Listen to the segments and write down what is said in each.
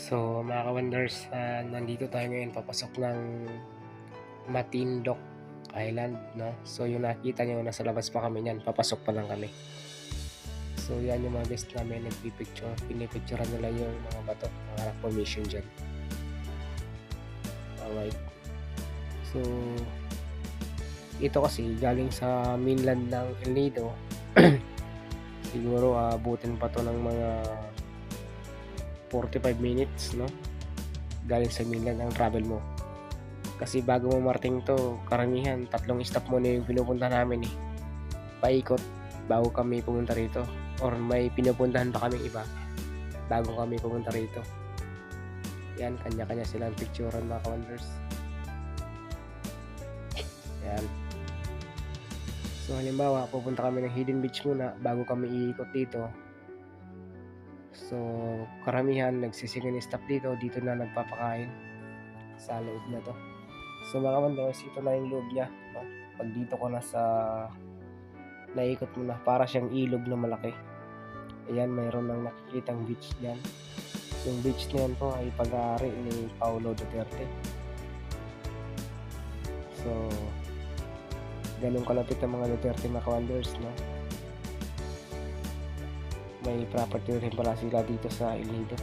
So mga ka-wonders, nandito tayo ngayon papasok ng Matinloc Island, no? So yung nakita nyo, nasa labas pa kami niyan, papasok pa lang kami. So yan yung mga guest namin, pinipicturean nila yung mga bato, mga rock formation dyan. Alright. So ito kasi galing sa mainland ng El Nido. Siguro abutin pa to ng mga 45 minutes, no? Galing sa mainland ang travel mo. Kasi bago mo marating to, karamihan 3 stop muna yung pinupunta namin paikot bago kami pumunta rito, or may pinupuntahan pa kaming iba bago kami pumunta rito. Yan, kanya-kanya silang picturean mga ka-wonders. Yan. So halimbawa, pupunta kami ng Hidden Beach muna bago kami iikot dito. So karamihan nagsisingin stop dito na nagpapakain sa loob na to. So mga ka-wonders, ito na yung loob niya, no? Pag dito ko na sa naikot mo na, para siyang ilog na malaki. Ayan, mayroon lang nakikitang beach dyan. Yung beach na yan po ay pag-aari ni Paulo Duterte. So ganun kalapit ang mga Duterte mga ka-wonders, no? May property rin pala sila dito sa El Nido,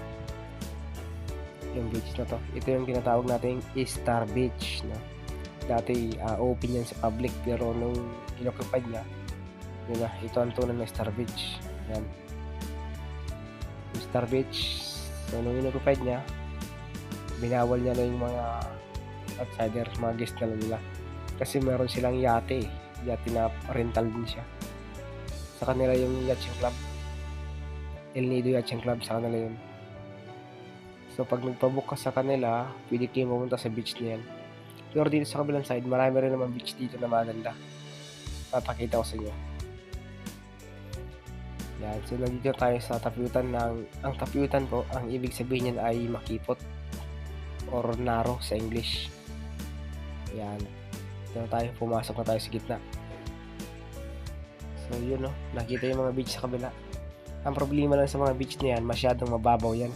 yung beach na to. Ito yung tinatawag natin Star Beach, no? Dati open yan sa public, pero nung inoccupy niya, yun na, ito ang tunay na Star Beach. Yan, Star Beach. So nung inoccupy niya, binawal niya na yung mga outsider, mga guest na nila, kasi meron silang yate na rental din siya sa kanila, yung Yachting Club, El Nido Yachting Club, sa kanila yun. So pag nagpabook ka sa kanila, pwede kayo pumunta sa beach na yan. Pero dito sa kabilang side, marami rin naman beach dito na maganda, papakita ko sa inyo. Yan, so nandito tayo sa tapyutan ang tapyutan po, ang ibig sabihin niyan ay makipot or narrow sa English. Yan, dito tayo, pumasok na tayo sa gitna. So yun, no, nakita yung mga beach sa kabila. Ang problema lang sa mga beach na yan, masyadong mababaw yan.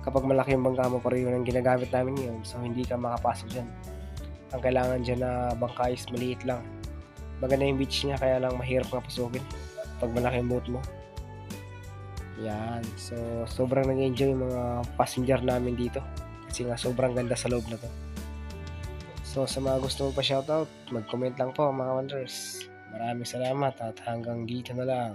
Kapag malaki yung bangka mo, pareho ng ginagamit namin ngayon, so hindi ka makapasok dyan. Ang kailangan dyan na bangka is maliit lang. Maganda yung beach niya, kaya lang mahirap nga pasukin pag malaki yung boat mo. Yan, so sobrang nag-enjoy yung mga passenger namin dito, kasi nga sobrang ganda sa loob na to. So sa mga gusto mo pa shoutout, mag-comment lang po mga wonders. Maraming salamat at hanggang dito na lang.